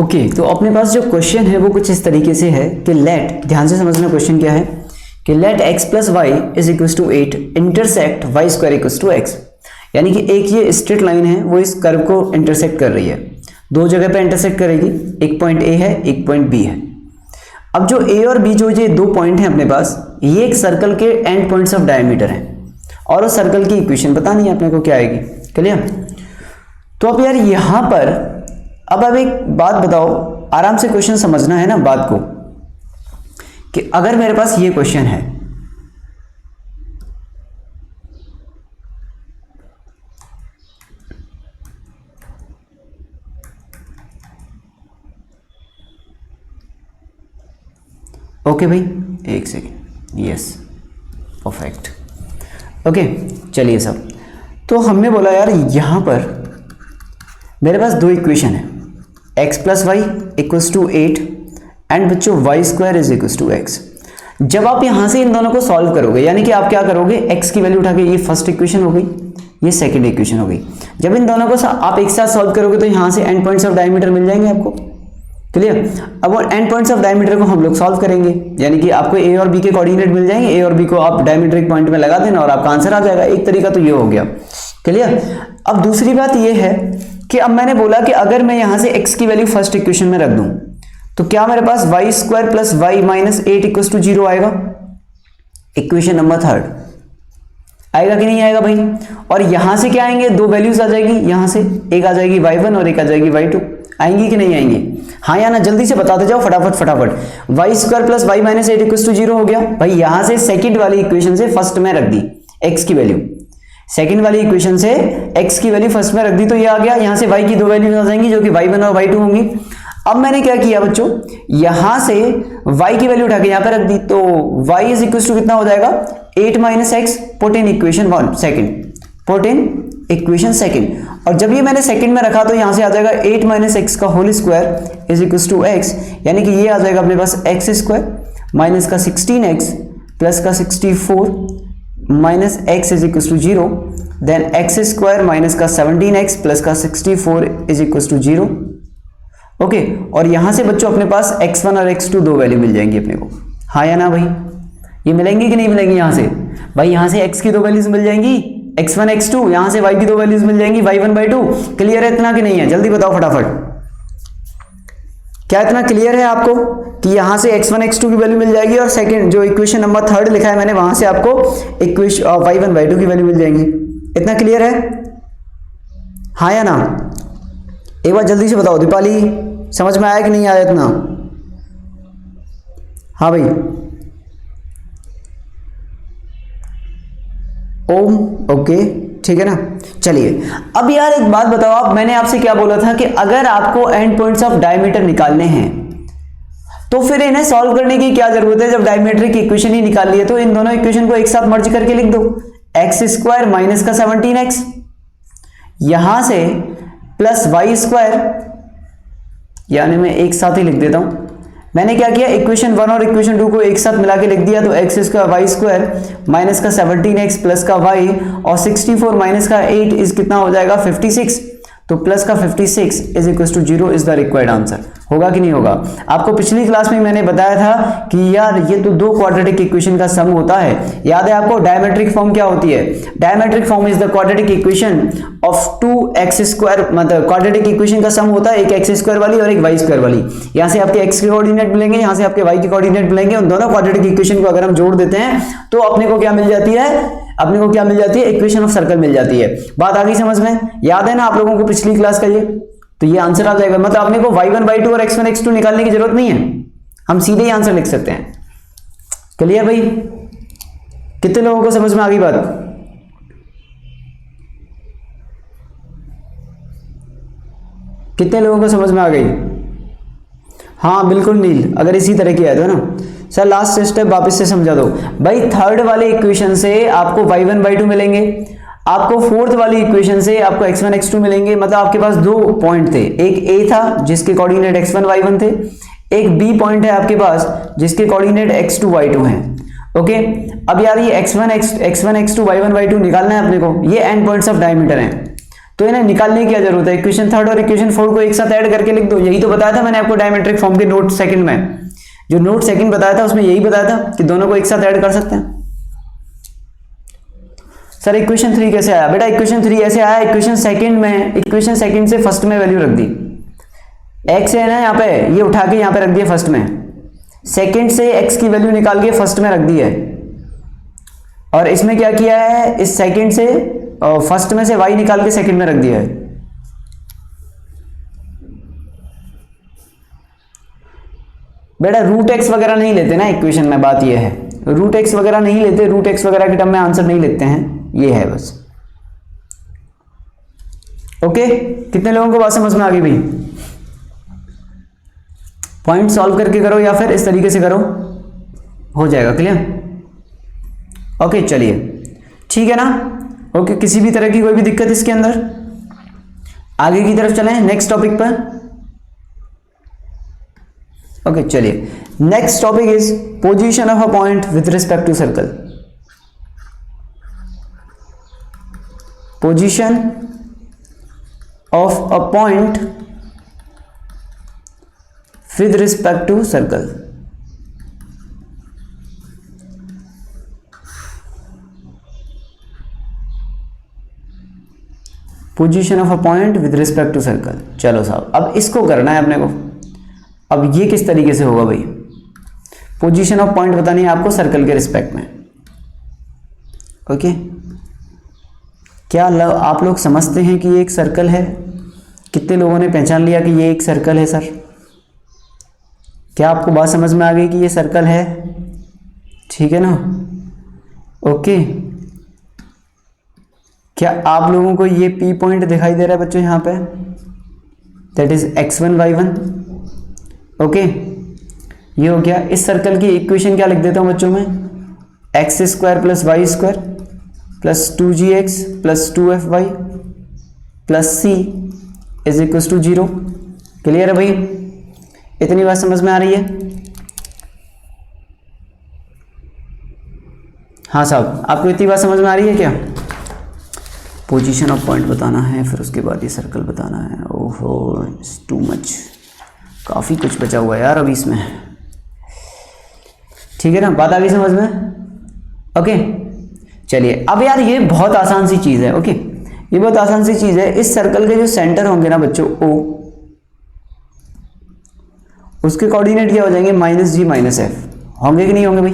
Okay, तो अपने पास जो क्वेश्चन है वो कुछ इस तरीके से है कि लेट, ध्यान से समझना क्वेश्चन क्या है कि let x plus y is equal to 8 intersect y square equal to x. यानी कि एक ये स्ट्रेट लाइन है वो इस कर्व को इंटरसेक्ट कर रही है, दो जगह पे इंटरसेक्ट करेगी, एक पॉइंट ए है एक पॉइंट बी है। अब जो ए और बी जो ये दो पॉइंट हैं अपने पास, ये एक सर्कल के एंड पॉइंट्स ऑफ डायमीटर हैं और उस सर्कल की इक्वेशन बतानी है अपने को क्या आएगी। क्लियर? तो अब यार यहां पर अब एक बात बताओ, आराम से क्वेश्चन समझना है ना बात को, कि अगर मेरे पास ये क्वेश्चन है ओके भाई, एक सेकेंड, यस परफेक्ट, ओके चलिए सब। तो हमने बोला यार यहां पर मेरे पास दो इक्वेशन है, x plus y equals to 8 and बच्चों y square is equals to x. जब आप यहां से इन दोनों को सॉल्व करोगे, यानी कि आप क्या करोगे, x की वैल्यू उठा के, ये फर्स्ट इक्वेशन हो गई, ये सेकंड इक्वेशन हो गई, जब इन दोनों को आप एक साथ सॉल्व करोगे तो यहां से एंड पॉइंट्स ऑफ डायमीटर मिल जाएंगे आपको। क्लियर? अब एंड पॉइंट्स ऑफ डायमीटर को हम लोग सॉल्व करेंगे, यानी कि आपको ए और बी के कोऑर्डिनेट मिल जाएंगे, ए और बी को आप डायमीट्रिक पॉइंट में लगा देना और आपका आंसर आ जाएगा। एक तरीका तो ये हो गया। क्लियर? अब दूसरी बात ये है कि अब मैंने बोला कि अगर मैं यहां से x की वैल्यू फर्स्ट इक्वेशन में रख दूं तो क्या मेरे पास y square plus y minus 8 equal to 0 आएगा। इक्वेशन नंबर थर्ड आएगा कि नहीं आएगा भाई? और यहां से क्या आएंगे, दो वैल्यूज आ जाएगी, यहां से एक आ जाएगी y1 और एक आ जाएगी y2। आएंगी कि नहीं आएंगी? हाँ या ना, जल्दी से बताते जाओ फटाफट फटाफट। Y square plus y minus 8 equal to 0 हो गया भाई। यहां से सेकंड वाली इक्वेशन से फर्स्ट में रख दी x की वैल्यू, सेकंड वाली इक्वेशन से x की वैल्यू फर्स्ट में रख दी तो ये आ गया। यहां से y की दो वैल्यूज आ जाएंगी जो कि y1 और y2 होंगी। अब मैंने क्या किया बच्चों, यहां से y की वैल्यू उठा के यहां पे रख दी तो y इज इक्वल टू कितना हो जाएगा, 8 minus x, put in equation 1 second, put in equation second. और जब ये मैंने सेकंड में रखा तो यहां से आ जाएगा 8 माइनस एक्स का whole square is equal to x, यानी कि ये आ जाएगा अपने पास एक्स स्क्वायर माइनस का 16x प्लस का 64 minus x is equal to 0, then x square minus का 17x प्लस का 64 इज इक्वल टू 0। ओके, और यहां से बच्चों अपने पास x1 और x2 दो वैल्यू मिल जाएंगी अपने को। हाँ या ना भाई? ये मिलेंगी कि नहीं मिलेंगी? यहां से भाई, यहां से x की दो वैल्यूज मिल जाएंगी, x1 x2, यहां से y की दो वैल्यूज मिल जाएंगी, y1 y2। क्लियर है इतना कि नहीं है? जल्दी बताओ फटाफट, क्या इतना क्लियर है आपको कि यहां से x1 x2 की वैल्यू मिल जाएगी और सेकंड जो इक्वेशन नंबर थर्ड लिखा है मैंने, वहां से आपको इक्वेशन y1 y2 की वैल्यू मिल जाएंगी। इतना क्लियर है? हाँ या ना? एक बार जल्दी से बताओ दीपाली, समझ में आया कि नहीं आया इतना? हाँ भाई, ओम ओके ठीक है ना। चलिए अब यार एक बात बताओ आप, मैंने आपसे क्या बोला था कि अगर आपको एंड पॉइंट्स ऑफ डायमीटर निकालने हैं तो फिर इन्हें सॉल्व करने की क्या जरूरत है। जब डायमीट्रिक इक्वेशन ही निकाल लिए तो इन दोनों इक्वेशन को एक साथ मर्ज करके लिख दो, एक्स स्क्वायर माइनस का 17x यहां से प्लस वाई स्क्वायर, यानी मैं एक साथ ही लिख देता हूं। मैंने क्या किया, इक्वेशन 1 और इक्वेशन 2 को एक साथ मिला के लिख दिया तो x square y square minus का 17x प्लस का y और 64 माइनस का 8 इज कितना हो जाएगा, 56। तो प्लस का 56 is equal to 0 is the required answer. होगा कि नहीं होगा? आपको पिछली क्लास में मैंने बताया था कि यार ये तो दो क्वाड्रेटिक इक्वेशन का सम होता है। याद है आपको डायमेट्रिक फॉर्म क्या होती है? Diametric form is the quadratic equation of two x square, मतलब क्वाड्रेटिक इक्वेशन का सम होता है एक एक्स स्क्वायर वाली और एक वाई स्क्वायर वाली। यहां से आपके एक्स के कोऑर्डिनेट मिलेंगे, यहां से आपके वाई के कोऑर्डिनेट मिलेंगे। उन दोनों क्वाड्रेटिक इक्वेशन को अगर हम जोड़ देते हैं तो अपने को क्या मिल जाती है, अपने को क्या मिल जाती है, इक्वेशन ऑफ सर्कल मिल जाती है। बात आ गई समझ में? याद है ना आप लोगों को पिछली क्लास का ये? तो ये आंसर आ जाएगा। मतलब अपने को y1 y2 और x1 x2 निकालने की जरूरत नहीं है, हम सीधे ही आंसर लिख सकते हैं। क्लियर भाई? कितने लोगों को समझ में आ गई बात? कितने लोगों को समझ में आ गई? हाँ बिल्कुल नील, अगर इसी तरह की है तो ना सर लास्ट स्टेप वापस से समझा दो भाई। थर्ड वाले इक्वेशन से आपको y1 y2 मिलेंगे, आपको फोर्थ वाली इक्वेशन से आपको x1 x2 मिलेंगे। मतलब आपके पास दो पॉइंट थे, एक a था जिसके कोऑर्डिनेट x1 y1 थे, एक b पॉइंट है आपके पास जिसके कोऑर्डिनेट x2 y2 हैं। ओके, अब यार ये x1 x2 y1 y2 निकालना है अपने को, ये एंड पॉइंट्स ऑफ डायमीटर हैं। तो इन्हें निकालने की क्या जरूरत है, इक्वेशन थर्ड और इक्वेशन फोर्थ को एक साथ ऐड करके लिख दो। यही तो बताया था मैंने आपको डायमेट्रिक फॉर्म के नोट सेकंड में, जो नोट सेकंड बताया था उसमें यही बताया था कि दोनों को एक साथ ऐड कर सकते हैं। सर इक्वेशन 3 कैसे आया? बेटा इक्वेशन 3 ऐसे आया, इक्वेशन सेकंड में, इक्वेशन सेकंड से फर्स्ट में वैल्यू रख दी, एक्स है ना यहाँ पे, ये उठा के यहाँ पे रख दिया फर्स्ट में, सेकंड से एक्स की वैल्यू निकाल के फर्स्ट में रख दी है, और इसमें क्या किया है, इस सेकंड से फर्स्ट में से वाई निकाल के सेकंड में रख दिया है। बेटा रूट एक्स वगैरह नहीं लेते ना इक्वेशन में, बात ये है, रूट एक्स वगैरह नहीं लेते, रूट एक्स वगैरह के टर्म में आंसर नहीं लेते हैं, ये है बस। ओके, कितने लोगों को बात समझ में आ गई भाई? पॉइंट सॉल्व करके करो या फिर इस तरीके से करो, हो जाएगा क्लियर। ओके चलिए ठीक है ना। ओके, किसी भी तरह की कोई भी दिक्कत इसके अंदर? आगे की तरफ चलें नेक्स्ट टॉपिक पर। ओके चलिए, next topic is position of a point with respect to circle. Position of a point with respect to circle. Position of a point with respect to circle. चलो साहब, अब इसको करना है अपने को। अब ये किस तरीके से होगा भाई? पोजीशन ऑफ पॉइंट बतानी है आपको सर्कल के रिस्पेक्ट में। ओके, क्या आप लोग समझते हैं कि ये एक सर्कल है? कितने लोगों ने पहचान लिया कि ये एक सर्कल है सर? क्या आपको बात समझ में आ गई कि ये सर्कल है? ठीक है ना। ओके, क्या आप लोगों को ये P पॉइंट दिखाई दे रहा है बच्चों यहाँ पे? That is x1 y1। Okay, ये हो गया। इस सर्कल की इक्वेशन क्या लिख देता हूँ बच्चों में? X square plus y square plus 2gx plus 2fy plus c is equal to 0। Clear है भाई? इतनी बात समझ में आ रही है? हाँ साहब, आपको इतनी बात समझ में आ रही है क्या? पोजीशन ऑफ पॉइंट बताना है, फिर उसके बाद ये सर्कल बताना है। ओहो, इट्स टू मच, काफ़ी कुछ बचा हुआ है यार अभी इसमें। ठीक है ना, बात आ गई समझ में? ओके चलिए, अब यार ये बहुत आसान सी चीज़ है। ओके, ये बहुत आसान सी चीज़ है। इस सर्कल के जो सेंटर होंगे ना बच्चों O, उसके कोऑर्डिनेट क्या हो जाएंगे? -g -f होंगे कि नहीं होंगे भाई?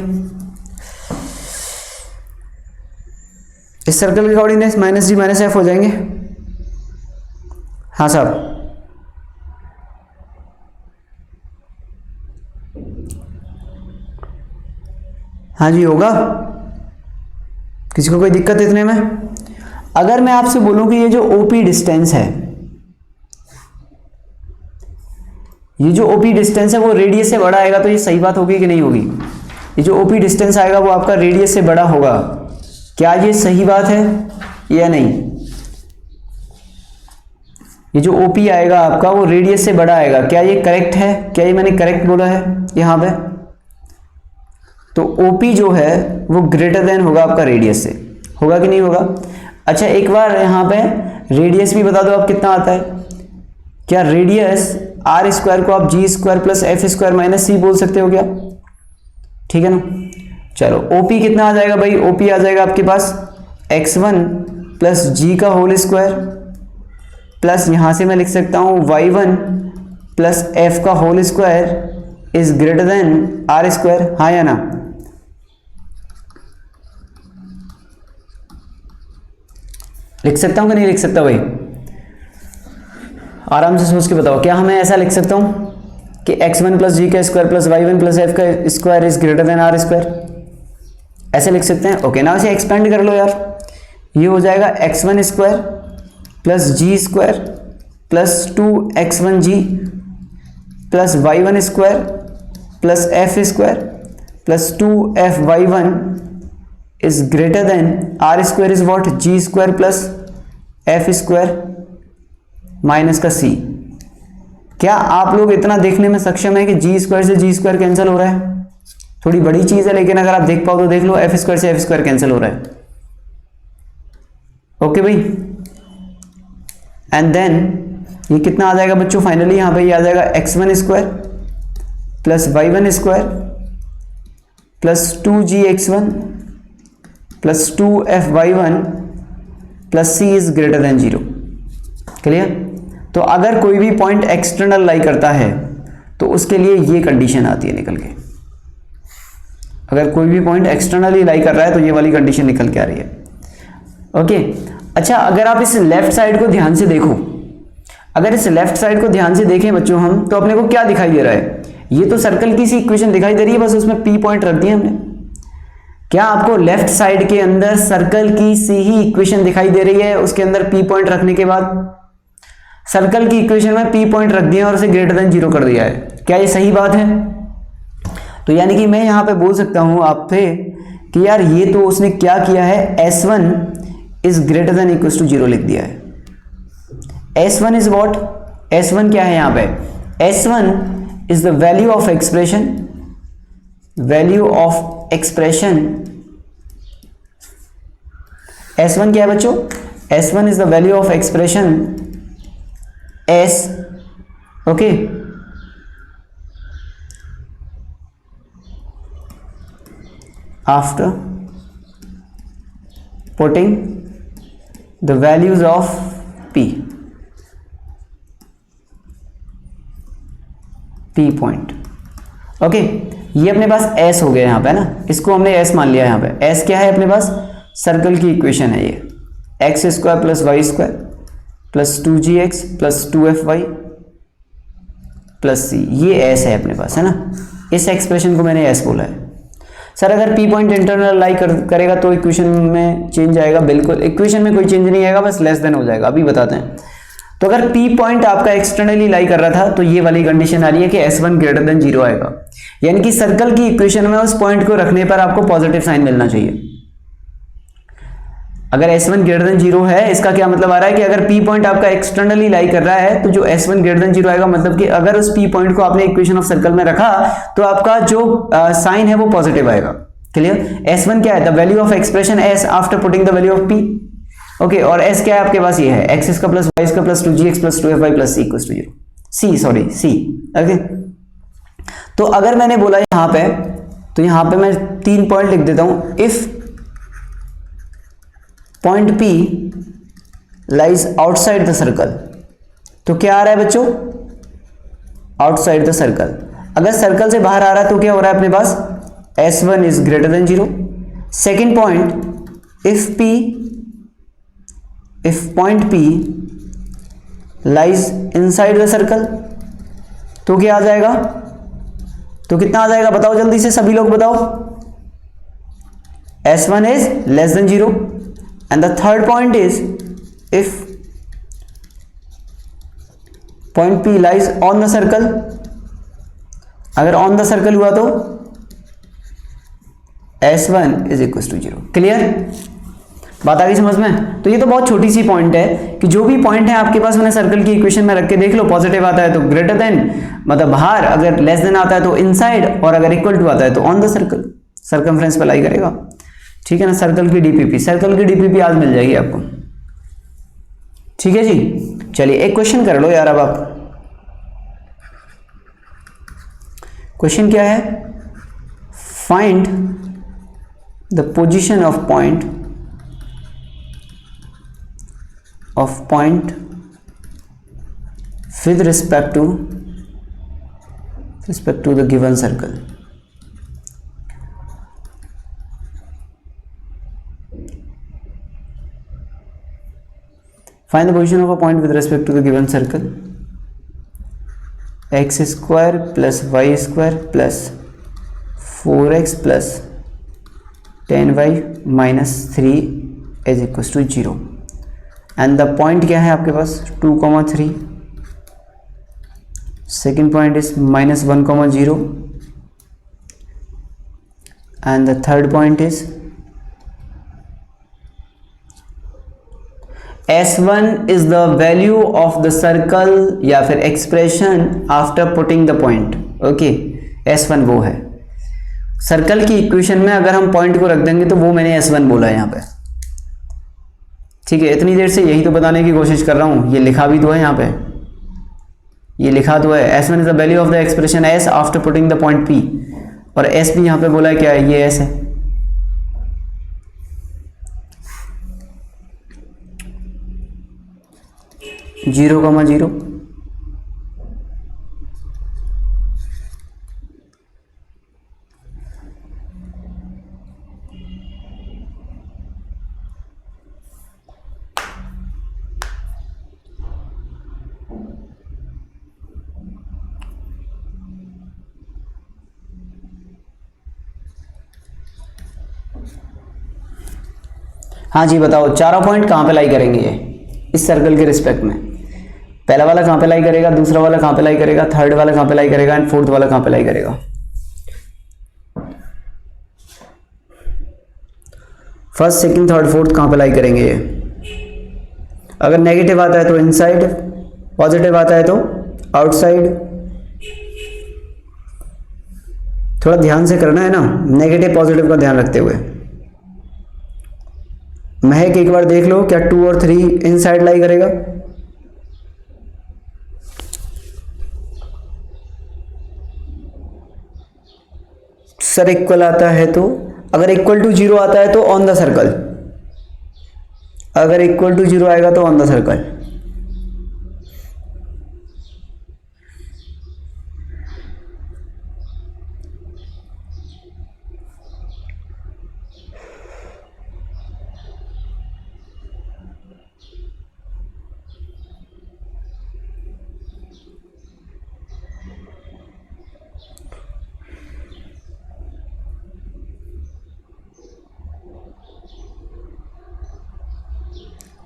इस सर्कल के कोऑर्डिनेट -g -f हो जाएंगे। हाँ साहब, हाँ जी होगा। किसी को कोई दिक्कत इतने में? अगर मैं आपसे बोलूं कि ये जो OP डिस्टेंस है, ये जो OP डिस्टेंस है वो रेडियस से बड़ा आएगा, तो ये सही बात होगी कि नहीं होगी? ये जो OP डिस्टेंस आएगा वो आपका रेडियस से बड़ा होगा, क्या ये सही बात है या नहीं? ये जो OP आएगा आपका वो रेडियस से बड़ा आएगा, क्या ये करेक्ट है? क्या ये मैंने करेक्ट बोला है यहाँ पे? तो OP जो है वो ग्रेटर देन होगा आपका रेडियस से, होगा कि नहीं होगा? अच्छा एक बार यहाँ पे रेडियस भी बता दो आप कितना आता है। क्या रेडियस r स्क्वायर को आप g square plus f square minus c बोल सकते हो क्या? ठीक है ना। चलो OP कितना आ जाएगा भाई? OP आ जाएगा आपके पास x1 प्लस g का होल स्क्वायर प्लस यहाँ से मैं लिख सकता हूँ y1 प्लस f का whole square is greater than r square. हाँ या ना? लिख सकता हूँ कि नहीं लिख सकता भाई? आराम से सोच के बताओ, क्या हमें ऐसा लिख सकता हूँ कि x1 प्लस जी का square plus y1 plus f का square is greater than r square? ऐसे लिख सकते हैं। ओके ना, इसे एक्सपेंड कर लो यार, ये हो जाएगा x1 square plus g square plus 2x1g plus y1 square plus f square plus 2f(y1) is greater than r square is what? g square plus f square minus का c। क्या आप लोग इतना देखने में सक्षम है कि g स्क्वायर से g स्क्वायर कैंसिल हो रहा है? थोड़ी बड़ी चीज है, लेकिन अगर आप देख पाओ तो देख लो, एफ स्क्वायर से एफ स्क्वायर कैंसिल हो रहा है। ओके भाई, एंड देन ये कितना आ जाएगा बच्चों, फाइनली यहाँ पे ये आ जाएगा x1 square plus y1 square plus 2gx1 plus 2fy1 plus c is greater then 0। Clear? तो अगर कोई भी पॉइंट एक्सटर्नल लाई करता है तो उसके लिए ये कंडीशन आती है निकल के। अगर कोई भी पॉइंट एक्सटर्नली लाई कर रहा है तो ये वाली कंडीशन निकल के आ रही है। ओके, अच्छा अगर आप इस लेफ्ट साइड को ध्यान से देखो, अगर इस लेफ्ट साइड को ध्यान से देखें बच्चों हम, तो अपने को क्या दिखाई दे रहा है, ये तो सर्कल की सी इक्वेशन दिखाई दे रही है, बस उसमें पी पॉइंट रख दिया हमने। क्या आपको लेफ्ट साइड के अंदर सर्कल की सी ही इक्वेशन दिखाई दे रही है, उसके अंदर पी पॉइंट रखने के बाद सर्कल की इक्वेशन में पी पॉइंट रख दिया और उसे ग्रेटर देन 0 कर दिया है? क्या ये सही बात है? तो यानी कि मैं यहां पे बोल सकता हूं आपसे कि यार ये तो उसने क्या किया है, S1 is greater than equal to 0 लिख दिया है। S1 इज व्हाट, S1 क्या है यहां पे, S1 is the value of expression, value of expression. S1 क्या है बच्चों, S1 is the value of expression S, okay, after putting the values of P point. Okay, ये अपने पास S हो गया यहाँ पे ना, इसको हमने S मान लिया यहाँ पे। S क्या है अपने पास, सर्कल की इक्वेशन है ये, x square plus y square plus 2gx plus 2fy plus c, ये S है अपने पास, है ना। इस एक्सप्रेशन को मैंने S बोला है। सर अगर P पॉइंट इंटरनल लाई करेगा तो इक्वेशन में चेंज आएगा? बिल्कुल, इक्वेशन में कोई चेंज नहीं आएगा, बस लेस देन हो जाएगा, अभी बताते हैं। तो अगर P पॉइंट आपका एक्सटर्नली लाई कर रहा था तो ये वाली कंडीशन आ रही है कि S1 ग्रेटर देन 0 आएगा, यानी कि सर्कल की इक्वेशन में उस पॉइंट को रखने पर आपको पॉजिटिव साइन मिलना चाहिए। अगर S1 ग्रेटर देन 0 है, इसका क्या मतलब आ रहा है कि अगर P पॉइंट आपका एक्सटर्नली लाई कर रहा है तो जो S1 ग्रेटर देन 0 आएगा, मतलब कि अगर उस P पॉइंट को आपने इक्वेशन ऑफ सर्कल में रखा तो आपका जो साइन है वो पॉजिटिव आएगा। क्लियर? S1 क्या है, the value of expression S after putting the value of P। Okay, और S क्या है आपके पास, ये है एक्स इसका प्लस वाई इसका plus 2gx plus 2fy plus c equal to 0, C। Okay, तो अगर मैंने बोला यहां पे, तो यहां पे मैं 3 पॉइंट लिख देता हूं। If point P lies outside the circle, तो क्या आ रहा है बच्चों, आउटसाइड द सर्कल। अगर सर्कल से बाहर आ रहा है तो क्या हो रहा है अपने पास, S1 is greater then 0। Second point, if point P lies inside the circle, तो क्या आ जाएगा, तो कितना आ जाएगा बताओ जल्दी से, सभी लोग बताओ। S1 is less than 0। And the third point is if point P lies on the circle, अगर on the circle हुआ तो S1 is equals to 0। Clear? बात आ गई समझ में? तो ये तो बहुत छोटी सी पॉइंट है कि जो भी पॉइंट है आपके पास मैंने सर्कल की इक्वेशन में रख के देख लो, पॉजिटिव आता है तो ग्रेटर देन मतलब बाहर, अगर लेस देन आता है तो इनसाइड, और अगर इक्वल टू आता है तो ऑन द सर्कल, सर्कमफ्रेंस पे लाई करेगा। ठीक है ना, सर्कल की डीपीपी, सर्कल की डीपीपी आज मिल जाएगी आपको। ठीक है जी, चलिए एक क्वेश्चन कर लो यार। अब आप क्वेश्चन क्या है, find the position of point with respect to the given circle. Find the position of a point with respect to the given circle. X square plus y square plus 4x plus 10y minus 3 is equals to 0. And the point क्या है आपके पास, 2,3. Second point is minus 1,0. And the third point is S1 is the value of the circle या फिर expression after putting the point। Okay, S1 वो है circle की equation में, अगर हम पॉइंट को रख देंगे तो वो मैंने S1 बोला है यहाँ पे। ठीक है, इतनी देर से यही तो बताने की कोशिश कर रहा हूँ, ये लिखा भी तो है यहाँ पे, ये लिखा तो है S1 is the value of the expression S after putting the point P, और S भी यहाँ पे बोला है क्या है, ये S है। जीरो कॉमा जीरो, हाँ जी बताओ चारों पॉइंट कहाँ पे लाई करेंगे ये इस सर्कल के रिस्पेक्ट में? पहला वाला कहाँ पे लाई करेगा, दूसरा वाला कहाँ पे लाई करेगा, थर्ड वाला कहाँ पे लाई करेगा एंड फोर्थ वाला कहाँ पे लाई करेगा? फर्स्ट सेकंड थर्ड फोर्थ कहाँ पे लाई करेंगे ये? अगर नेगेटिव आता है तो इनसाइड, पॉजिटिव आता है तो आउटसाइड। थोड़ा ध्यान से करना है ना, नेगेटिव पॉजिटिव का ध्यान रखते हुए। महक एक बार देख लो, क्या 2 और 3 इनसाइड लाई करेगा? सर इक्वल आता है तो, अगर इक्वल टू 0 आता है तो ऑन द सर्कल, अगर इक्वल टू 0 आएगा तो ऑन द सर्कल।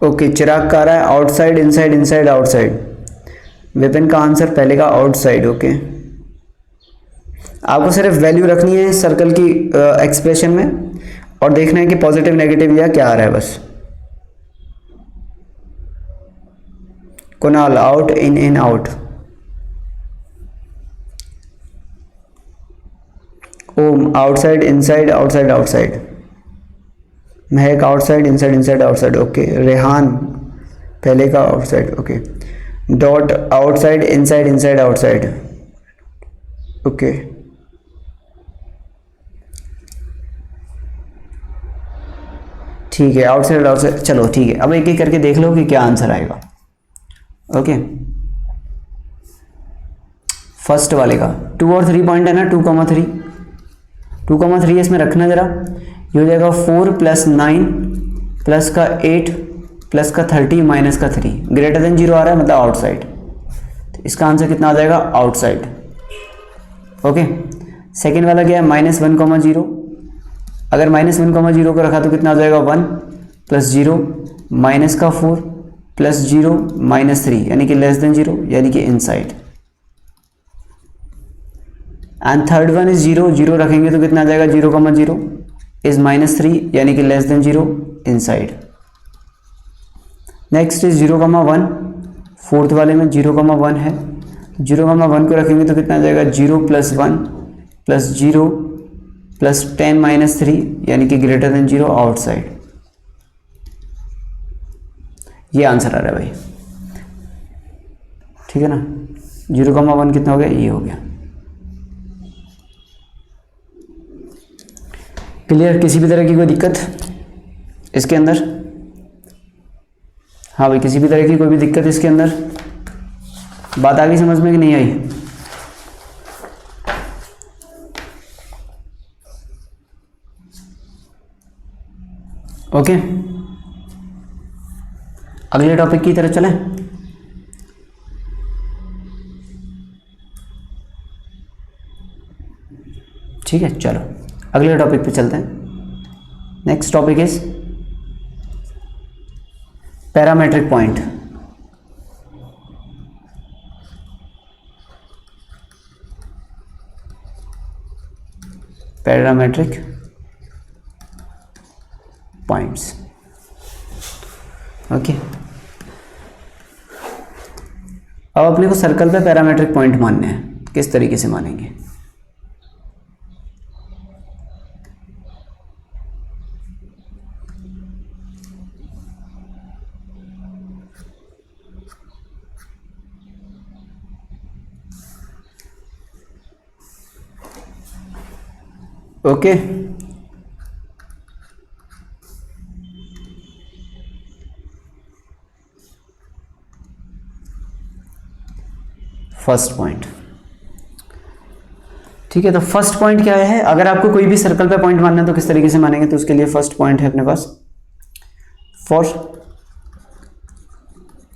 ओके चिराग का आ रहा है outside inside inside outside. Vipin का आंसर पहले का आउटसाइड। ओके आपको सिर्फ वैल्यू रखनी है सर्कल की एक्सप्रेशन में और देखना है कि पॉजिटिव नेगेटिव या क्या आ रहा है बस। Kunal out in in out. Om outside inside outside outside. Mehak outside inside inside outside. Okay Rehan पहले का outside. Okay dot outside inside inside outside. Okay ठीक है आउटसाइड आउटसाइड। चलो ठीक है अब एक एक करके देख लो कि क्या आंसर आएगा। ओके फर्स्ट वाले का 2 और 3 पॉइंट है ना, 2,3 2,3 इसमें रखना जरा। ये हो जाएगा 4 + 9 प्लस का 8 प्लस का 30 माइनस का 3 ग्रेटर देन 0 आ रहा है मतलब आउटसाइड। तो इसका आंसर कितना आ जाएगा आउटसाइड। ओके सेकेंड वाला क्या है -1,0। अगर -1,0 को रखा तो कितना आ जाएगा 1 + 0 माइनस का 4 प्लस 0 माइनस 3 यानी कि लेस देन 0 यानी कि inside. And third one is 0 0 रखेंगे तो कितना आ जाएगा 0,0 इज -3 यानी कि less than 0 inside. Next is 0,1 fourth वाले में 0,1 है। 0,1 को रखेंगे तो कितना आ जाएगा 0 + 1 प्लस 0 प्लस 10 माइनस 3 यानी कि ग्रेटर देन 0 आउटसाइड। ये आंसर आ रहा है भाई, ठीक है ना। 0,1 कितना हो गया, ये हो गया। क्लियर, किसी भी तरह की कोई दिक्कत इसके अंदर? हाँ भाई किसी भी तरह की कोई भी दिक्कत इसके अंदर? बात आ गई समझ में कि नहीं आई? ओके अगले टॉपिक की तरफ चलें। ठीक है चलो अगले टॉपिक पे चलते हैं। Next topic is parametric point. Parametric points. Okay अब अपने को सर्कल पे पैरामेट्रिक पॉइंट मानने हैं, किस तरीके से मानेंगे? Okay, first point. ठीक है, तो फर्स्ट पॉइंट क्या है, अगर आपको कोई भी सर्कल पे पॉइंट मानना है तो किस तरीके से मानेंगे, तो उसके लिए फर्स्ट पॉइंट है अपने पास, for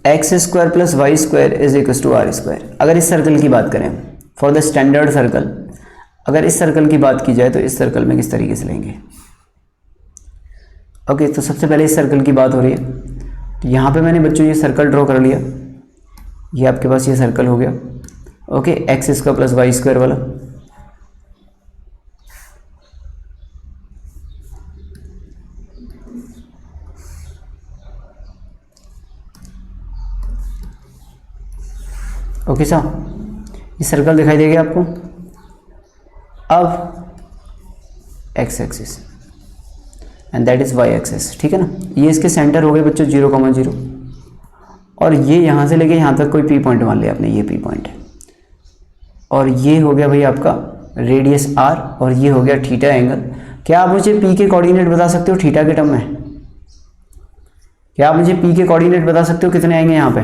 x square plus y square is equal to r square. अगर इस सर्कल की बात करें, फॉर द स्टैंडर्ड सर्कल, अगर इस सर्कल की बात की जाए तो इस सर्कल में किस तरीके से लेंगे। ओके, तो सबसे पहले इस सर्कल की बात हो रही है, तो यहाँ पे मैंने बच्चों ये सर्कल ड्रॉ कर लिया, ये आपके पास ये सर्कल हो गया। Okay, x square plus y square वाला। ओके साहब, ये सर्कल दिखाई देगा आपको। अब x axis and that is y axis, ठीक है ना। ये इसके सेंटर हो गए बच्चों 0,0, और ये यहाँ से लेके यहाँ तक कोई पी पॉइंट मान लिया आपने, ये पी पॉइंट है, और ये हो गया भाई आपका रेडियस आर, और ये हो गया थीटा एंगल। क्या आप मुझे पी के कोऑर्डिनेट बता सकते हो थीटा के टर्म में? क्या आप मुझे पी के कोऑर्डिनेट बता सकते हो कितने आएंगे यहाँ पे?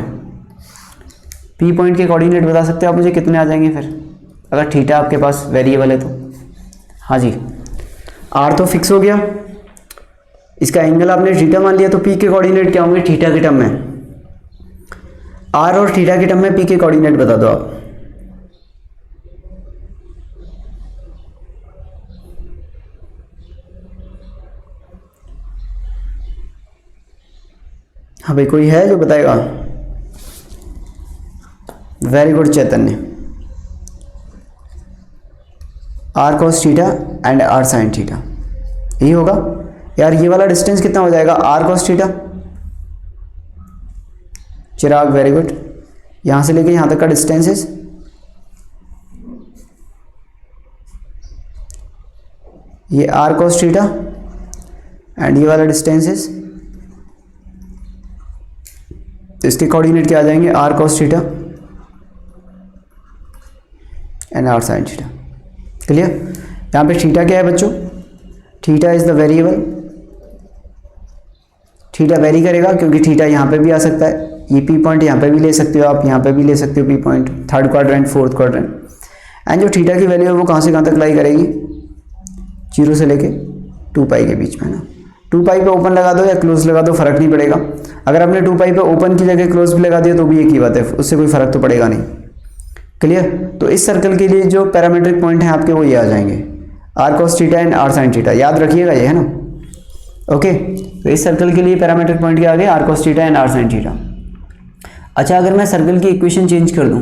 पी पॉइंट के कोऑर्डिनेट बता सकते हो आप मुझे कितने आ जाएंगे फिर, अगर थीटा आपके पास वेरिएबल है तो? हाँ जी, आर तो फिक्स हो गया, इसका एंगल आपने थीटा मान लिया, तो पी के कोऑर्डिनेट क्या होंगे थीटा के टर्म में? आर और थीटा के टर्म में पी के कोऑर्डिनेट बता दो आप। हाँ भाई, कोई है जो बताएगा? Very good Chaitanya. R cos theta and r sine theta, यही होगा यार। ये वाला डिस्टेंस कितना हो जाएगा? R cos theta. Chirag very good, यहां से लेके यहां तक का डिस्टेंस इज ये आर कॉस थीटा, एंड ये वाला डिस्टेंस इज, तो इसके कोऑर्डिनेट क्या आ जाएंगे? R cos theta and r sine theta. Clear? यहाँ पे थीटा क्या है बच्चों? Theta is the variable. Theta vary करेगा क्योंकि थीटा यहाँ पे भी आ सकता है, ये पी पॉइंट यहाँ पे भी ले सकते हो आप, यहाँ पे भी ले सकते हो P point, third quadrant, fourth quadrant. And जो थीटा की वैल्यू है वो कहाँ से कहाँ तक लाई करेगी? 0 से लेके 2 पाई के बीच में ना। 2 पाई पे ओपन लगा दो या क्लोज लगा दो, फर्क नहीं पड़ेगा। अगर आपने 2 पाई पे ओपन की जगह क्लोज भी लगा दिया तो भी एक ही बात है, उससे कोई फर्क तो पड़ेगा नहीं। क्लियर? तो इस सर्कल के लिए जो पैरामीट्रिक पॉइंट है आपके वो ये आ जाएंगे, r cos theta and r sine theta. याद रखिएगा ये, है ना। ओके, तो इस सर्कल के लिए पैरामीट्रिक पॉइंट क्या आ गया? R cos theta and r sine theta. अच्छा, अगर मैं सर्कल की इक्वेशन चेंज कर दूं,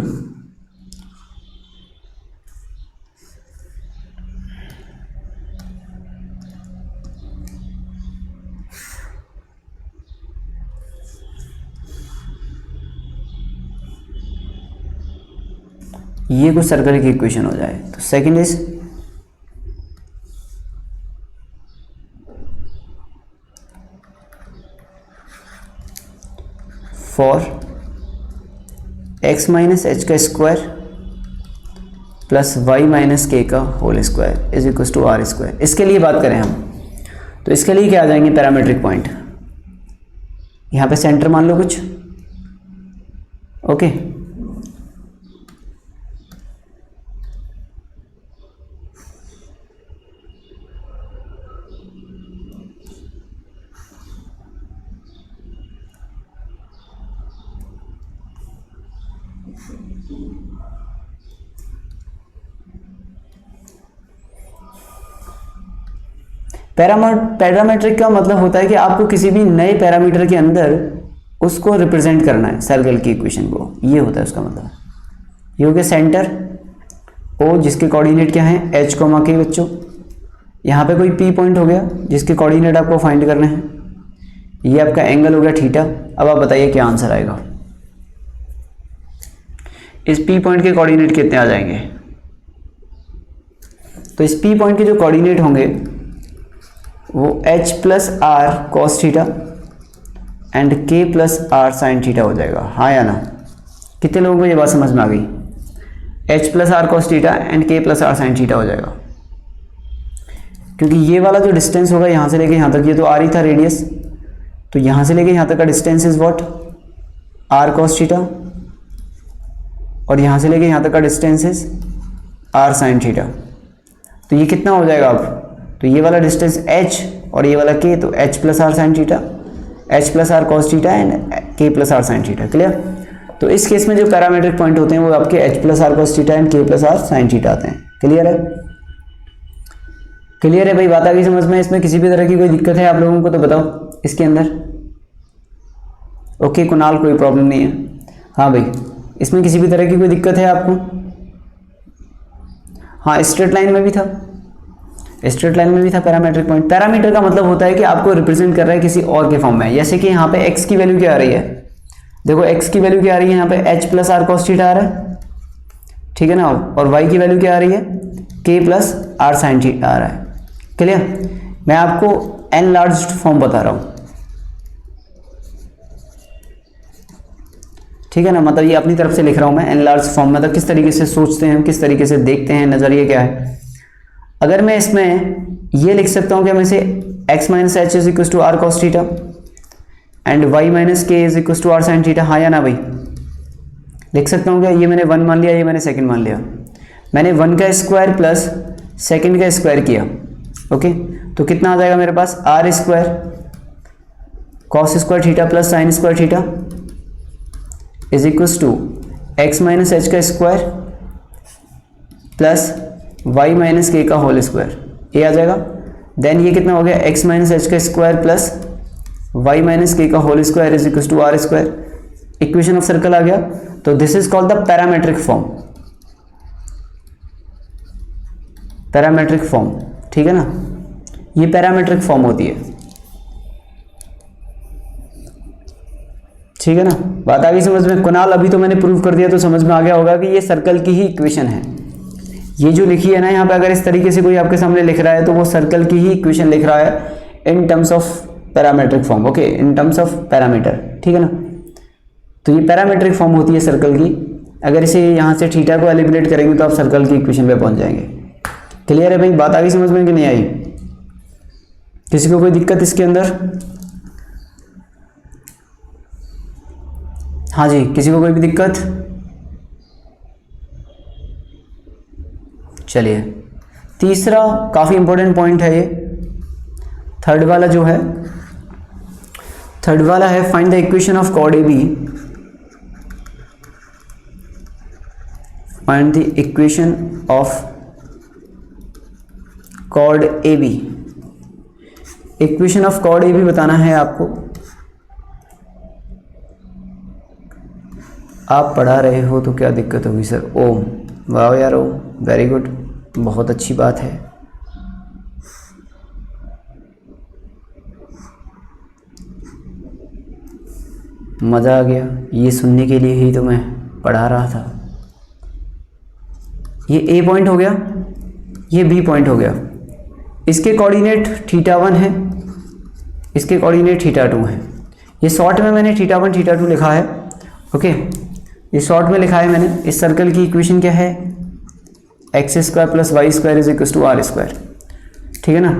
ये कुछ सर्कल की इक्वेशन हो जाए, तो second is for x minus h का square plus y minus k का whole square is equal to r square. इसके लिए बात करें हम, तो इसके लिए क्या आ जाएंगे पैरामीट्रिक पॉइंट? यहाँ पे सेंटर मान लो कुछ। ओके, पैरामीट्रिक का मतलब होता है कि आपको किसी भी नए पैरामीटर के अंदर उसको रिप्रेजेंट करना है, सर्कल की इक्वेशन को, ये होता है उसका मतलब। ये हो गया सेंटर ओ, जिसके कोऑर्डिनेट क्या है? एच कोमा के बच्चों। यहाँ पे कोई पी पॉइंट हो गया जिसके कोऑर्डिनेट आपको फाइंड करने हैं। ये आपका एंगल हो गया थीटा। अब आप बताइए क्या आंसर आएगा? इस पी पॉइंट के कोऑर्डिनेट कितने आ जाएंगे? तो इस पी पॉइंट के जो कोऑर्डिनेट होंगे वो h plus r cos theta and k plus r sine theta हो जाएगा। हाँ या ना? कितने लोगों को ये बात समझ में आ गई? h plus r cos theta and k plus r sine theta हो जाएगा। क्योंकि ये वाला जो डिस्टेंस होगा यहाँ से लेके यहाँ तक, ये तो आर ही था रेडियस, तो यहाँ से लेके यहाँ तक का distance is what, r cos theta, और यहाँ से लेके यहाँ तक का distance is r sine theta. तो ये कितना हो जाएगा अब, तो ये वाला डिस्टेंस h और ये वाला k, तो h plus r sine theta, h plus r cos theta and k plus r sine theta. Clear. तो इस केस में जो पैरामीट्रिक पॉइंट होते हैं वो आपके h plus r cos theta and k plus r sine theta आते हैं। क्लियर है, क्लियर है भाई, बात आ गई समझ में। इसमें किसी भी तरह की कोई दिक्कत है आप लोगों को तो बताओ इसके अंदर। ओके कुणाल, कोई प्रॉब्लम नहीं है। हाँ भाई, इसमें किसी भी तरह की कोई दिक्कत है आपको? हाँ, स्ट्रेट लाइन में भी था, स्ट्रेट लाइन में भी था पैरामीट्रिक पॉइंट। पैरामीटर का मतलब होता है कि आपको रिप्रेजेंट कर रहा है किसी और के फॉर्म में। जैसे कि यहाँ पे x की वैल्यू क्या आ रही है, देखो x की वैल्यू क्या आ रही है, यहाँ पे h plus r cos theta आ रहा है, ठीक है ना, और y की वैल्यू क्या आ रही है, k plus r sine theta आ रहा है। क्लियर। मैं आपको एनलार्ज्ड फॉर्म बता रहा हूँ, ठीक है ना, मतलब ये अपनी तरफ से लिख रहा हूँ मैं एनलार्ज फॉर्म, मतलब किस तरीके से सोचते हैं, किस तरीके से देखते हैं, नजरिए क्या है। अगर मैं इसमें ये लिख सकता हूँ कि मैं इसे x minus h is equal to r cos theta and y minus k is equal to r sine theta, हाँ या ना भाई, लिख सकता हूँ क्या? ये मैंने 1 मान लिया, ये मैंने सेकंड मान लिया, मैंने 1 का स्क्वायर प्लस सेकंड का स्क्वायर किया। ओके, तो कितना आ जाएगा मेरे पास, r square cos square theta plus sine square theta is equal to x minus h का square plus y minus k का होल स्क्वायर, ये आ जाएगा। देन ये कितना हो गया, एक्स माइनस एच का square plus y minus k का whole square is equal to r square. Equation of circle आ गया। तो this is called the parametric form, parametric form, ठीक है ना, ये पैरामेट्रिक फॉर्म होती है, ठीक है ना। बात आ गई समझ में कुणाल? अभी तो मैंने प्रूव कर दिया तो समझ में आ गया होगा कि ये सर्कल की ही इक्वेशन है। ये जो लिखी है ना यहाँ पे, अगर इस तरीके से कोई आपके सामने लिख रहा है तो वो सर्कल की ही इक्वेशन लिख रहा है in terms of parametric form. Okay, in terms of parameter, ठीक है ना। तो ये पैरामेट्रिक फॉर्म होती है सर्कल की। अगर इसे यहाँ से थीटा को एलिमिनेट करेंगे तो आप सर्कल की इक्वेशन पे पहुंच जाएंगे। क्लियर है भाई, बात आ गई समझ में कि नहीं आई? किसी को कोई दिक्कत इसके अंदर? हाँ जी, किसी को कोई भी दिक्कत? चलिए, तीसरा काफी इंपॉर्टेंट पॉइंट है ये, थर्ड वाला जो है, थर्ड वाला है find the equation of chord A B, find the equation of chord A B. Equation of chord A B बताना है आपको। आप पढ़ा रहे हो तो क्या दिक्कत होगी सर? ओम, वाह यार, ओम वेरी गुड, बहुत अच्छी बात है। मज़ा आ गया, ये सुनने के लिए ही तो मैं पढ़ा रहा था। ये ए पॉइंट हो गया, ये बी पॉइंट हो गया। इसके कोऑर्डिनेट θ1 है, इसके कोऑर्डिनेट θ2 है। ये शॉर्ट में मैंने θ1 θ2 लिखा है। ओके, ये शॉर्ट में लिखा है मैंने। इस सर्कल की इक्वेशन क्या है, x square plus y square is equal to r square, ठीक है ना।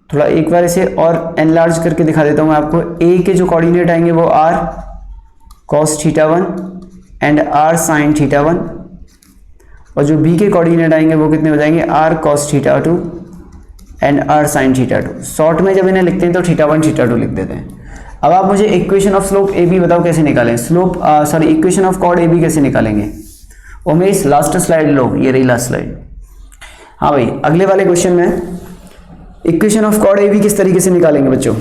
थोड़ा एक बार इसे और एनलार्ज करके दिखा देता हूँ मैं आपको। ए के जो कोऑर्डिनेट आएंगे वो r cos θ1 and r sine θ1, और जो बी के कोऑर्डिनेट आएंगे वो कितने हो जाएंगे, r cos θ2 and r sine θ2। Short में जब इन्हें लिखते हैं तो θ1 θ2 लिख देते हैं। अब आप मुझे equation of slope A B बताओ कैसे निकालें, equation of chord A B कैसे निकालेंगे। उमेश लास्ट स्लाइड लो, ये रही लास्ट स्लाइड। हाँ भाई, अगले वाले क्वेश्चन में equation of chord A B किस तरीके से निकालेंगे बच्चों?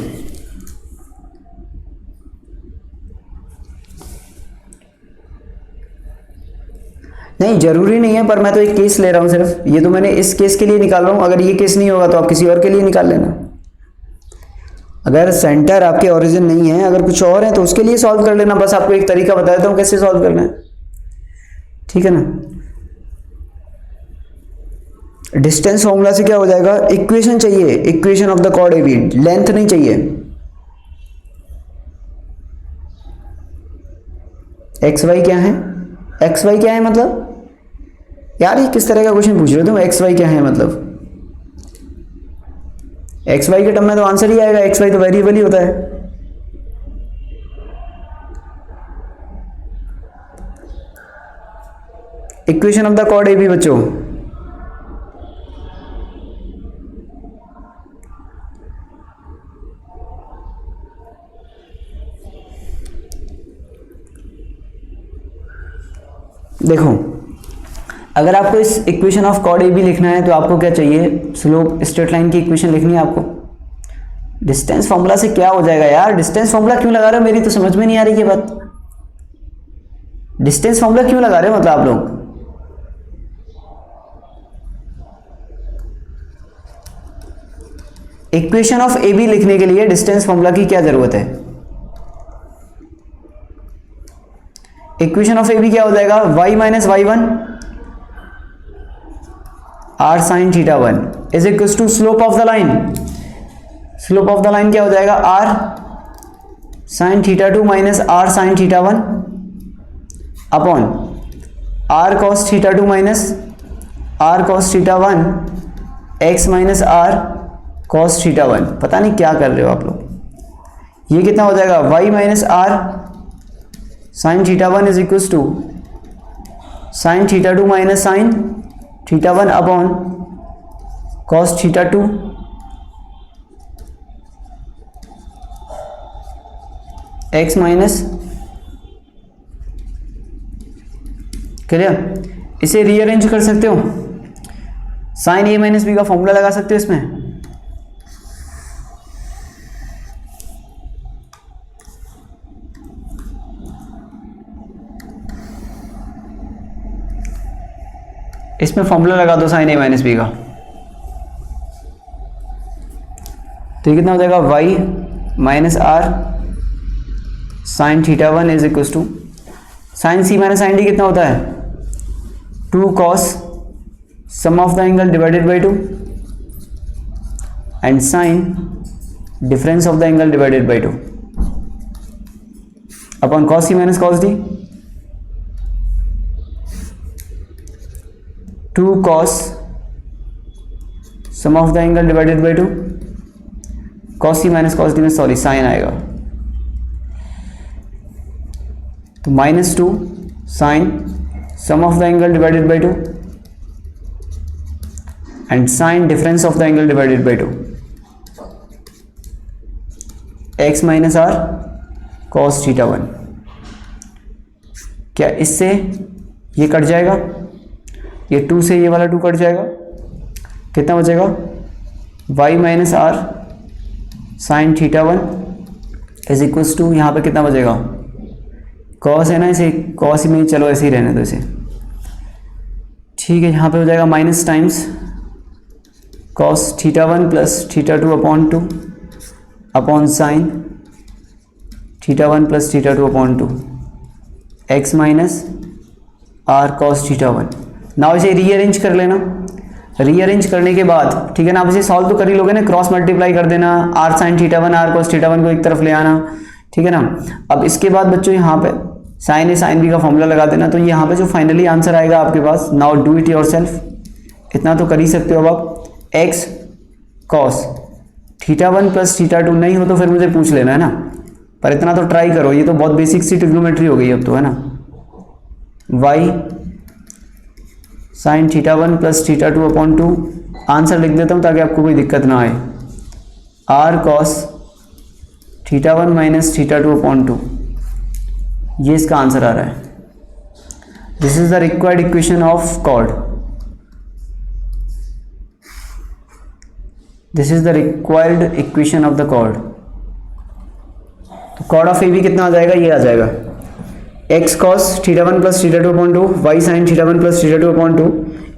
नहीं जरूरी नहीं है, पर मैं तो एक केस ले रहा हूं सिर्फ। ये तो मैंने इस केस के लिए निकाल रहा हूं। अगर ये केस नहीं होगा तो आप किसी और के लिए निकाल लेना। अगर सेंटर आपके ओरिजिन नहीं है, अगर कुछ और है तो उसके लिए सॉल्व कर लेना। बस आपको एक तरीका बता देता हूं कैसे सॉल्व करना है, ठीक है ना। डिस्टेंस फॉर्मूला से क्या हो जाएगा, इक्वेशन चाहिए, equation of the chord A B, length नहीं चाहिए। एक्स वाई क्या है, एक्स वाई क्या है मतलब यार, ये किस तरह का क्वेश्चन पूछ रहे हो तुम, एक्स वाई क्या है मतलब? एक्स वाई के टर्म में तो आंसर ही आएगा, एक्स वाई तो वेरिएबल ही होता है। Equation of the chord A B बच्चों, देखो अगर आपको इस equation of chord A B लिखना है तो आपको क्या चाहिए, स्लोप स्ट्रेट लाइन की इक्वेशन लिखनी है आपको। डिस्टेंस फॉर्मूला से क्या हो जाएगा यार, डिस्टेंस फॉर्मूला क्यों लगा रहे हो, मेरी तो समझ में नहीं आ रही ये बात। डिस्टेंस फॉर्मूला क्यों लगा रहे हो मतलब आप लोग, इक्वेशन ऑफ ए बी लिखने के लिए डिस्टेंस फॉर्मूला की क्या जरूरत है। इक्वेशन ऑफ ए बी क्या हो जाएगा, y minus y one r sine theta one is equal to slope of the line. Slope of the line क्या हो जाएगा, r sine theta two minus r sine theta one upon r cos theta two minus r cos theta one x minus r cos theta one. पता नहीं क्या कर रहे हो आप लोग। ये कितना हो जाएगा, y minus r sine theta one is equal to sine theta two minus sine theta one upon cos theta two x minus, clear. इसे रीअरेंज कर सकते हो, साइन ए माइनस बी का फॉर्मूला लगा सकते हो इसमें। इसमें फॉर्मूला लगा दो साइन ए माइनस बी का, तो ये कितना हो जाएगा, y minus r sine theta one is equal to sine C minus sine D कितना होता है, two cos sum of the angle divided by two and sine difference of the angle divided by two upon cos C minus cos D, two cos sum of the angle divided by two, cos C minus cos D में sorry sine आएगा, तो minus two sine sum of the angle divided by two and sine difference of the angle divided by two x minus r cos theta one. क्या इससे ये cut जाएगा, ये to से ये वाला टू कट जाएगा, कितना बचेगा, y minus r sine theta one is equals to, यहाँ पे कितना बचेगा, कॉस है ना, इसे कॉस में चलो ऐसे ही रहने दो इसे, ठीक है। यहाँ पे हो जाएगा minus times cos theta one plus theta two upon two upon sine theta one plus theta two upon two x minus r cos theta one. Now इसे रीअरेंज कर लेना, रीअरेंज करने के बाद ठीक है ना, आप इसे सॉल्व तो कर ही लोगे ना, क्रॉस मल्टीप्लाई कर देना, r sine theta one r cos theta one को एक तरफ ले आना, ठीक है ना। अब इसके बाद बच्चों यहाँ पे साइन ए साइन बी का फॉर्मूला लगा देना, तो यहाँ पे जो फाइनली आंसर आएगा आपके पास, नाउ डू इट योरसेल्फ, इतना तो कर ही सकते हो आप, x cos theta one plus theta to, नहीं हो तो फिर मुझे पूछ लेना है ना, पर इतना तो ट्राई करो, ये तो बहुत बेसिक सी ट्रिग्नोमेट्री हो गई अब तो, है ना। Y sine theta one plus theta two upon two, answer लिख देता हूँ ताकि आपको कोई दिक्कत ना आए, r cos theta one minus theta two upon two, ये इसका आंसर आ रहा है। This is the required equation of chord, this is the required equation of the chord. तो कॉर्ड ऑफ ए बी कितना आ जाएगा, ये आ जाएगा x cos theta one plus theta two upon two, y sine theta one plus theta two upon two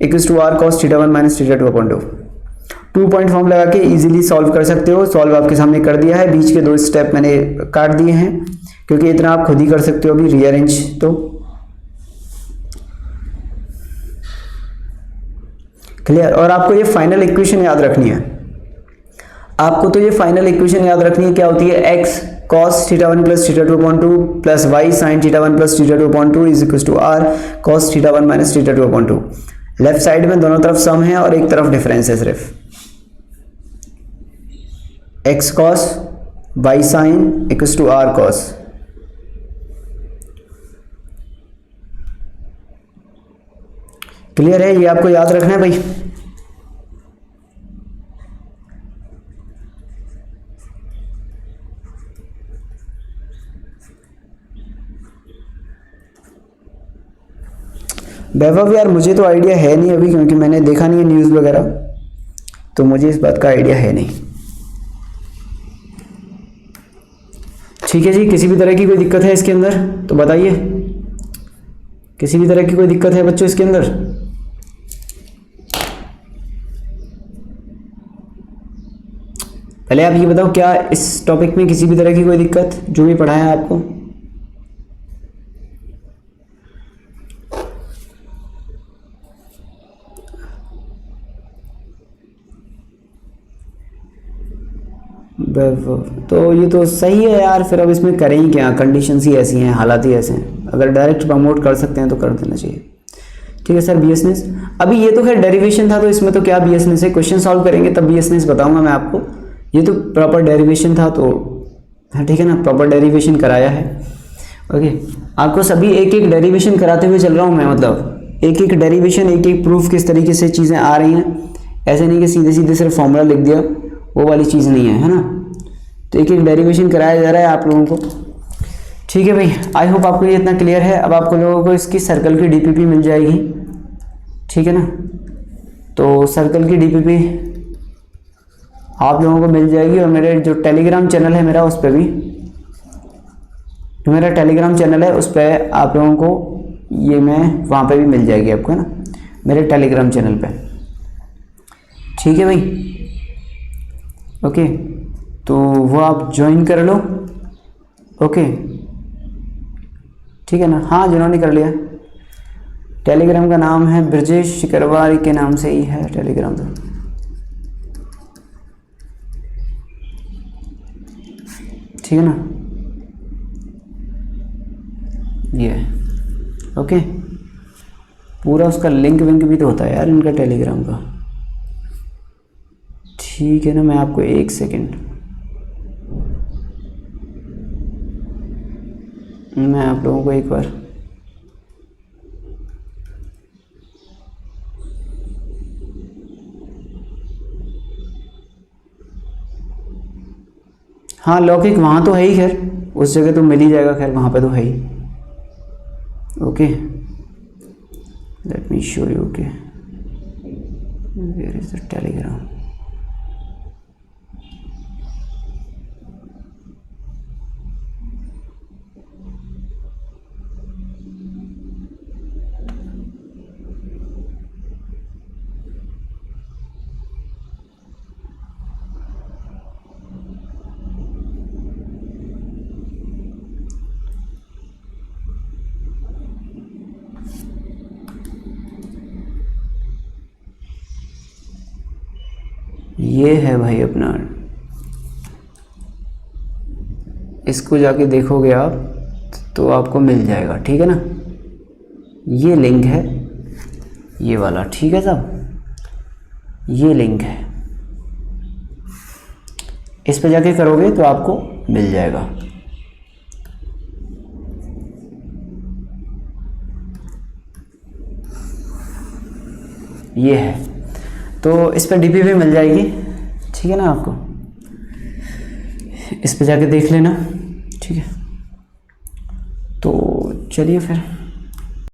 equals to r cos theta one minus theta two upon two. 2 point form लगा के easily solve कर सकते हो, solve आपके सामने कर दिया है, बीच के 2 स्टेप मैंने काट दिए हैं क्योंकि इतना आप खुद ही कर सकते हो अभी रीअरेंज। तो क्लियर, और आपको ये फाइनल इक्वेशन याद रखनी है, आपको तो ये फाइनल इक्वेशन याद रखनी है, क्या होती है, x cos theta one plus theta two upon two plus y sine theta one plus theta two upon two is equal to r cos theta one minus theta two upon two. Left side में दोनों तरफ सम है और एक तरफ difference है सिर्फ। X cos y sine equals to r cos. Clear है? ये आपको याद रखना है भाई। वैभव यार मुझे तो आइडिया है नहीं अभी, क्योंकि मैंने देखा नहीं है न्यूज़ वगैरह, तो मुझे इस बात का आइडिया है नहीं। ठीक है जी, किसी भी तरह की कोई दिक्कत है इसके अंदर तो बताइए। किसी भी तरह की कोई दिक्कत है बच्चों इसके अंदर? पहले आप ये बताओ, क्या इस टॉपिक में किसी भी तरह की कोई दिक्कत, जो भी पढ़ाया है आपको? तो ये तो सही है यार, फिर अब इसमें करें ही क्या, कंडीशंस ही ऐसी हैं, हालात ही ऐसे हैं। अगर डायरेक्ट प्रमोट कर सकते हैं तो कर देना चाहिए। ठीक है सर, बीएसनेस अभी ये तो खैर डेरिवेशन था, तो इसमें तो क्या बीएसनेस है, क्वेश्चन सॉल्व करेंगे तब बीएसनेस बताऊंगा मैं आपको। ये तो प्रॉपर डेरिवेशन था, तो हाँ ठीक है ना, प्रॉपर डेरिवेशन कराया है। ओके, आपको सभी एक एक डेरिवेशन कराते हुए चल रहा हूँ मैं, मतलब एक एक डेरिवेशन, एक एक प्रूफ, किस तरीके से चीज़ें आ रही हैं। ऐसे नहीं कि सीधे सीधे सिर्फ फॉर्मूला लिख दिया, वो वाली चीज़ नहीं है, है ना। तो एक एक डेरिवेशन कराया जा रहा है आप लोगों को। ठीक है भाई, आई होप आपको ये इतना क्लियर है। अब आपको लोगों को इसकी सर्कल की डीपीपी मिल जाएगी, ठीक है ना। तो सर्कल की डीपीपी आप लोगों को मिल जाएगी, और मेरे जो टेलीग्राम चैनल है मेरा, उस पर भी, जो मेरा टेलीग्राम चैनल है उस पर आप लोगों को ये मैं वहाँ पे भी मिल जाएगी आपको, है ना, मेरे टेलीग्राम चैनल पे। ठीक है भाई, ओके, तो वो आप ज्वाइन कर लो। ओके ठीक है ना। हाँ, जिन्होंने कर लिया, टेलीग्राम का नाम है ब्रजेश शिकरवार के नाम से ही है टेलीग्राम। तो ठीक है ना, ये ओके। पूरा उसका लिंक विंक भी तो होता है यार इनका टेलीग्राम का। ठीक है ना, मैं आपको एक सेकंड, मैं आप लोगों को एक बार हाँ, लौकिक वहाँ तो है ही, खैर उस जगह तो मिल ही जाएगा, खैर वहाँ पे तो है ही। Okay, let me show you. Okay, where is the Telegram? ये है भाई अपना, इसको जाके देखोगे आप तो आपको मिल जाएगा, ठीक है ना। ये लिंक है, ये वाला, ठीक है साहब, ये लिंक है, इस पे जाके करोगे तो आपको मिल जाएगा। ये है, तो इस पर डीपी भी मिल जाएगी, ठीक है ना। आपको इस पे जाके देख लेना, ठीक है। तो चलिए फिर।